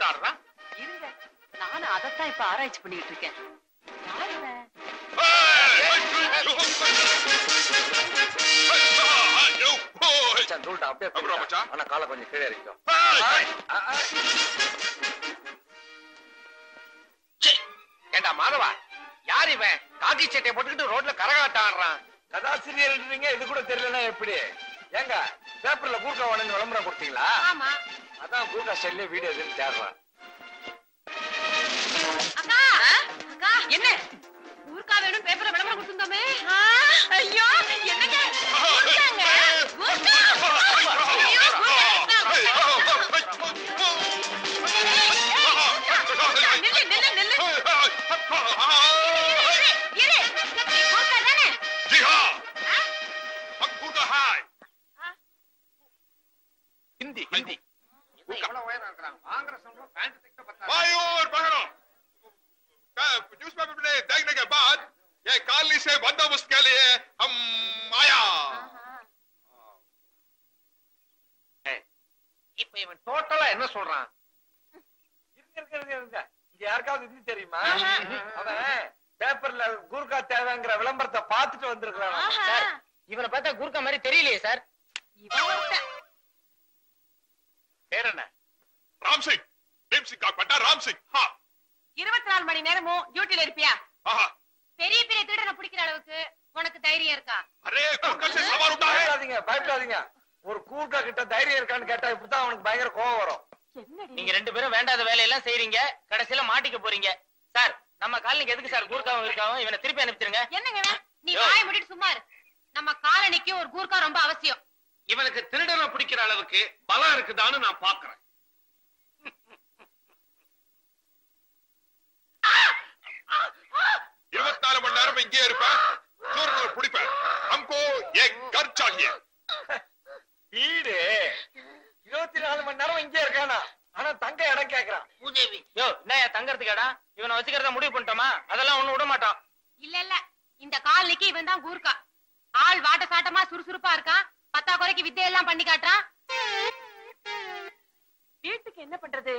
ஆடுறான்? இருங்க, நானும் அதைத்தான் இப்ப ஆராய்ச்சி பண்ணிட்டு இருக்கேன். காலை கொஞ்சம் கீழே இருக்கும். ஏண்டா மாதவா, யார் இவன் காக்கி சட்டையை போட்டுக்கிட்டு ரோட்ல கரகாட்டம் ஆடுறான்? கதாசிரியர் இது கூட தெரியலன்னா எப்படி? ஏங்க பேப்பர்ல கூர்க்கா வாடன்னு விளம்பரம் கொடுத்தீங்களா? ஆமா. அதான் கூர்க்கா ஸ்டைல்ல வீடியோ எதுன்னு தேடுறான். அக்கா அக்கா, என்ன ஊர்க்கா வேணும் பேப்பர்ல விளம்பரம் கொடுத்துருந்தோமே? ஐயோ என்னங்க கூர்க்காங்க, கூர்க்கா. ஐயோ நில்லு நில்லு நில்லு. இரு, நீ கூர்க்கா தானே? जी हाँ, हम कूका है। हिंदी हिंदी भाइयों और बहनों, न्यूज़पेपर में देखने के बाद ये कॉलोनी से बंदोबस्त के लिए हम आया। இப்ப இவன் டோட்டலா என்ன சொல்றான்? இங்க யாருக்காவது இது தெரியுமா? அவன் பேப்பர்ல கூர்க்கா தேவைங்கிற விளம்பரத்தை பார்த்துட்டு வந்திருக்கான். இவனை பார்த்தா குர்கா மாதிரி தெரியலையே சார். பேர் என்ன? राम सिंह, भीम सिंह का बेटा राम सिंह। हाँ, 24 மணி நேரமும் டியூட்டில இருப்பியா? हाँ। பெரிய பெரிய திருடனை பிடிக்கிற அளவுக்கு உனக்கு தைரியம் இருக்கா? अरे गुरका से सवाल उठा है। பயப்படாதீங்க. ஒரு கூர்க்கா கிட்ட தைரியம் இருக்கான்னு கேட்டா இப்படிதான் அவனுக்கு பயங்கர கோவம் வரும். நீங்க ரெண்டு பேரும் வேண்டாத வேலையெல்லாம் செய்றீங்க, கடைசியில மாட்டிக்க போறீங்க. சார், நம்ம காலனிக்கு எதுக்கு சார் கூர்க்காவும் இருக்காவும்? இவனை திருப்பி அனுப்பிச்சிருங்க. என்னங்க நீ வாயை மூடிட்டு சும்மா இரு. நம்ம காலனிக்கு ஒரு கூர்க்கா ரொம்ப அவசியம். இவனுக்கு திருடனை பிடிக்கிற அளவுக்கு பலம் இருக்குதான்னு நான் பாக்குறேன். 24 மணி நேரம் இங்கே இருப்பேன், சூரனை பிடிப்பேன். हमको एक घर चाहिए। வீடு 24 மணி நேரம் இங்கே இருக்கானா? ஆனா தங்க இடம் கேக்குறான். பூதேவி யோ, என்ன தங்கறதுக்கு இடம்? இவனை வச்சுக்கிறத முடிவு பண்ணிட்டோமா? அதெல்லாம் ஒண்ணு விட மாட்டோம். இல்ல இல்ல, இந்த காலனிக்கு இவன் தான் கூர்க்கா. ஆள் வாட்ட சாட்டமா சுறுசுறுப்பா இருக்கான், பத்தா குறைக்கு வித்தையெல்லாம் பண்ணி காட்டுறான். வீட்டுக்கு என்ன பண்றது?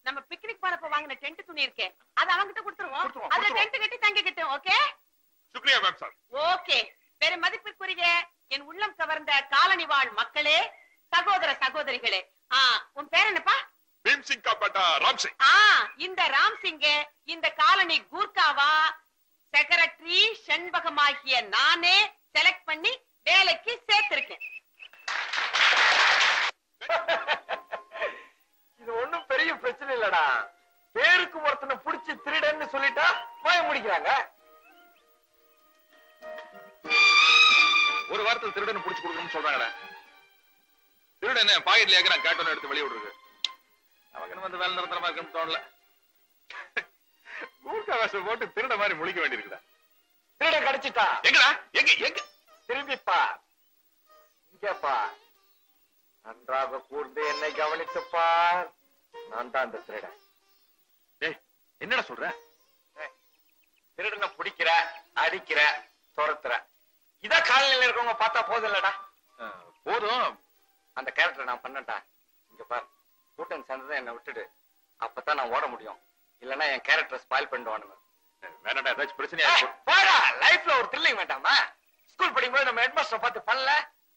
நம்ம பிக்னிக் போறப்ப வாங்கின டென்ட் துணி இருக்கே, அது அவங்கிட்ட கொடுத்துருவோம். அதுல டென்ட் கட்டி தங்கிக்கிட்டோம். ஓகே? शुक्रिया मैम साहब। ஓகே. பெரும் மதிப்பிற்குரிய என் உள்ளம் கவர்ந்த காலனி வாழ் மக்களே, சகோதர சகோதரிகளே, உன் பேர் என்னப்பா? भीम सिंह का बेटा राम सिंह। இந்த ராம் சிங்க இந்த காலனி கூர்க்காவா செக்ரட்டரி செண்பகமாகிய நானே செலக்ட் பண்ணி வேலைக்கு சேர்த்திருக்கேன். இது ஒண்ணும் பெரிய பிரச்சனை இல்லடா. பேருக்கு ஒருத்தனை புடிச்சு திருடன்னு சொல்லிட்டா போய முடிக்கிறாங்க. ஒரு வாரத்தில் திருடனை புடிச்சு கொடுக்கணும்னு சொல்றாங்கடா. திருடன் பாக்கெட்ல ஏக்கறா கேட்டோன்னு எடுத்து வெளிய விடுறது. அவன் வந்து வேலை நிரந்தரமா இருக்குன்னு தோணல. கூர்க்கா வேஷம் போட்டு திருட மாதிரி முழிக்க வேண்டியிருக்குடா. திருட கிடைச்சிட்டா? எங்கடா? எங்க எங்க? திரும்பிப்பா, இங்கப்பா, நன்றாக கூர்ந்து என்னை கவனித்துப்பார். நான் தான் அந்த திருடன். என்னடா சொல்ற? திருடனை பிடிக்கிற, அடிக்கிற, துரத்துற, இத காலையில இருக்கவங்க பார்த்தா போதும் இல்லடா? போதும். அந்த கேரக்டர் நான் பண்ணட்டா. இங்க பாரு, கூட்டம் சேர்ந்ததை என்னை விட்டுடு. அப்பதான் நான் ஓட முடியும். இல்லன்னா என் கேரக்டர் ஸ்பாயில் பண்ணிடுவானுங்க. வேணாடா, ஏதாச்சும் பிரச்சனையா? போடா, லைஃப்ல ஒரு த்ரில்லிங் வேண்டாமா? ஸ்கூல் படிக்கும்போது நம்ம ஹெட்மாஸ்டர் பார்த்து பண்ணல.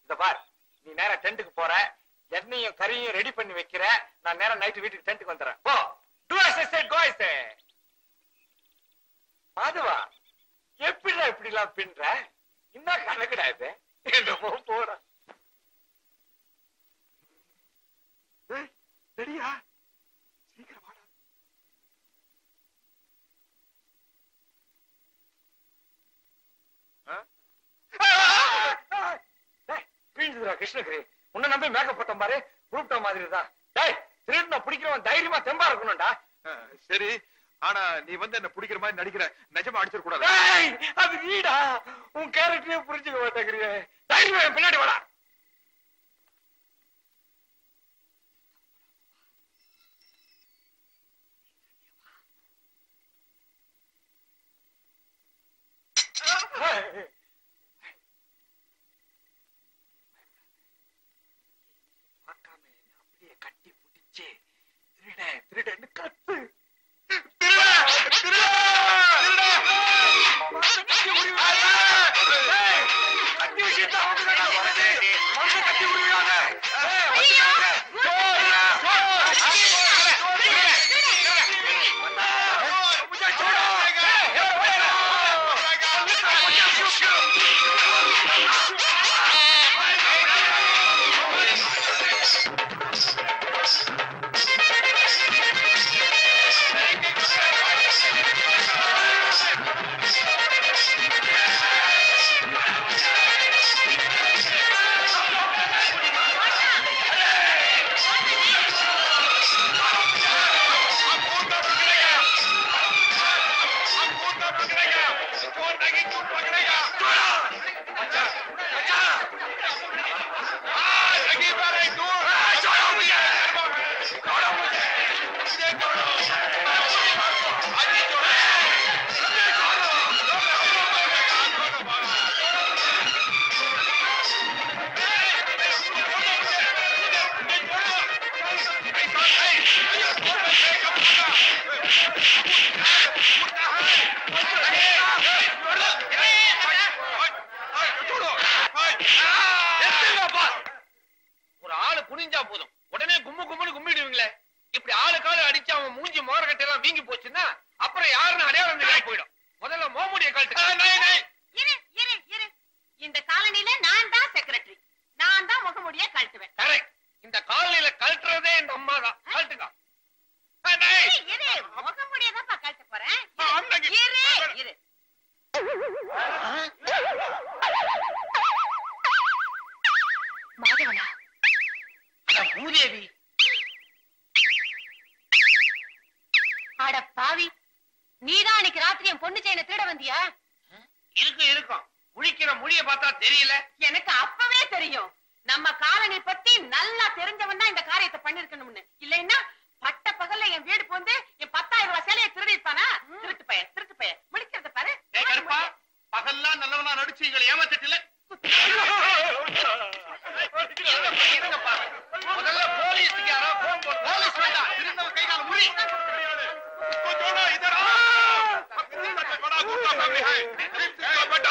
இத பார், நீ நேரா டென்ட்டுக்கு போற, எண்ணெயும் கறியும் ரெடி பண்ணி வைக்கிற, நான் நேரா நைட்டு வீட்டுக்கு டென்ட்டுக்கு வந்துடுறேன். போ. Do as I said, go as I said. மாதவா, எப்படிடா இப்படி எல்லாம் பின்ற? என்ன கணக்குடா இது? என்னமோ போற. ரெடியா? சீக்கிரம் வாடா. கிருஷ்ணகிரி, உன்னை நம்பி மேக்கப் போட்ட பாரு, குரூப்ட மாதிரி தான். திருடனை பிடிக்கிறவன் தைரியமா தெம்பா இருக்கணும்டா. சரி, ஆனா நீ வந்து என்ன பிடிக்கிற மாதிரி நடிக்கிற, நிஜமா அடிச்சிட கூடாது. அது வீடா, உன் கேரக்டரே புரிஞ்சுக்க மாட்டேங்கிறிய. தைரியமா என் பின்னாடி வாடா. பார்க்காம அப்படியே கட்டி பிடிச்சு திருடன் குனிஞ்சா போதும் உடனே கும்முன்னு கும்பிடுவீங்களே. இப்படி ஆளுக்கு ஆளு அடிச்சு அவன் மூஞ்சி மோரகட்டை எல்லாம் வீங்கி போச்சுன்னா அப்புறம் யாருன்னு அடையாளம் தெரியாம போயிடும். முதல்ல மோமுடியை கழட்டு. இரு. இந்த காலனில நான் தான் செக்ரட்டரி. நான் தான் முகமுடிய கழட்டுவேன். கரெக்ட். இந்த காலனில கழட்டுறதே இந்த அம்மா தான். கழட்டுங்க. முகமுடிய தான் கழட்ட போறேன். இரு. மாதவனா பூதேவி. அட பாவி, நீதான் அன்னைக்கு ராத்திரி என் பொண்ணு செயினை திருட வந்தியா? இருக்கும். முழிக்கிற மொழிய பார்த்தா தெரியல. எனக்கு அப்பவே தெரியும். நம்ம காலனி பத்தி நல்லா தெரிஞ்சவன் தான் இந்த காரியத்தை பண்ணிருக்கணும்னு. இல்லைன்னா பட்ட பகல்ல என் வீடு போந்து என் 10,000 ரூபாய் சேலையை திருடிப்பானா? திருட்டு பைய முடிக்கிறத பாரு. பகல்லாம் நல்லவனா நடிச்சு எங்களை ஏமாத்திட்டுல. முதல்ல போலீஸுக்கு யாரோ போன் போடு. போலீஸ் வேண்டாம், இருந்தவன் கை கால முடி.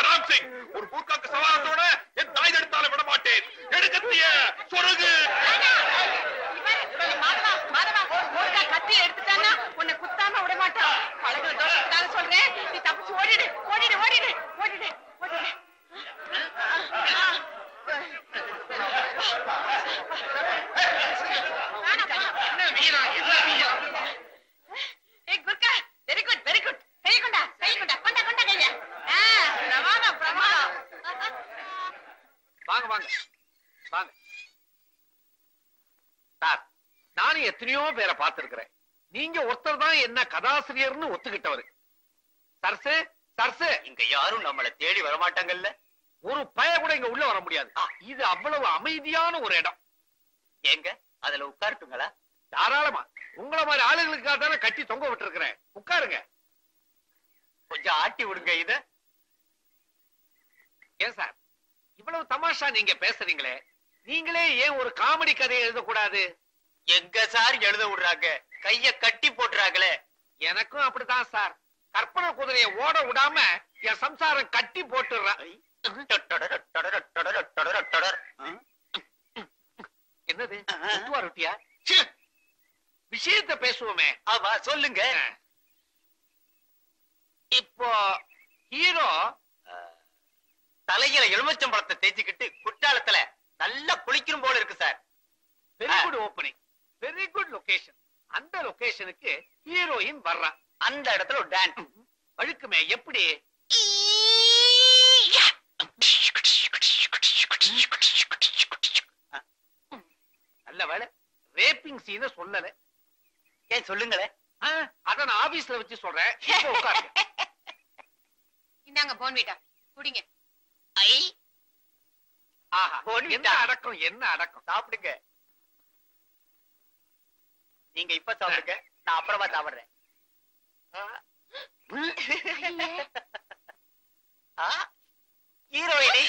ராம் சிங் ஒரு பூர்க்காக்கு சவாலத்தோட என் தாய் எடுத்தாலும் விட மாட்டேன். எடுக்கத்திய சொருகு. கத்தி எடுத்துட்டானா உன்னை குத்தாம விட மாட்டான். பழகுறதோட சொல்றேன், நீ தப்பிச்சு ஓடிடு. Very good. கை கொண்டா. கொண்டா கையா. பிரமாதம். வாங்க சார். நானும் எத்தனையோ பேரை பார்த்திருக்கிறேன். நீங்க ஒருத்தர் தான் என்ன கதாசிரியர்னு ஒத்துக்கிட்டவரு. சர்சு இங்க யாரும் நம்மள தேடி வரமாட்டாங்கல்ல. ஒரு பய கூட இங்க உள்ள வர முடியாது. இது அவ்வளவு அமைதியான ஒரு இடம். எங்க அதுல உட்காரட்டுங்களா? தாராளமா. உங்கள மாதிரி ஆளுங்களுக்காக தானே கட்டி தொங்க விட்டுருக்கிறேன். உட்காருங்க. கொஞ்சம் ஆட்டி விடுங்க இத. ஏன் சார் இவ்வளவு தமாஷா நீங்க பேசுறீங்களே, நீங்களே ஏன் ஒரு காமெடி கதையை எழுதக்கூடாது? எங்க சார் எழுத விடுறாங்க, கைய கட்டி போட்டுறாங்களே. எனக்கும் அப்படித்தான் சார். கற்பனை குதிரையை ஓட விடாம என் சம்சாரம் கட்டி போட்டுறான். என்னது ரொட்டியா? விஷயத்தை பேசுவோமே. ஆமா சொல்லுங்க. இப்போ ஹீரோ தலையில எலுமிச்சம்பழத்தை தேய்ச்சிக்கிட்டு குற்றாலத்துல நல்லா குளிக்கணும் போல இருக்கு sir. Very good opening, very good location. அந்த லொகேஷனுக்கு ஹீரோயின் வர்றான். அந்த இடத்துல ஒரு டான்ஸ் வழுக்குமே. எப்படி? நல்ல வேலை ரேப்பிங் சீனை சொல்லல. ஏன் சொல்லுங்களே. அத நான் ஆபீஸ்ல வச்சு சொல்றேன். உட்காருங்க. இந்தாங்க போன்விட்டா குடிங்க. ஆஹா, என்ன அடக்கம், என்ன அடக்கம். சாப்பிடுங்க. நீங்க இப்ப சாப்பிடுங்க, நான் அப்புறமா சாப்பிடுறேன். ஹீரோயினி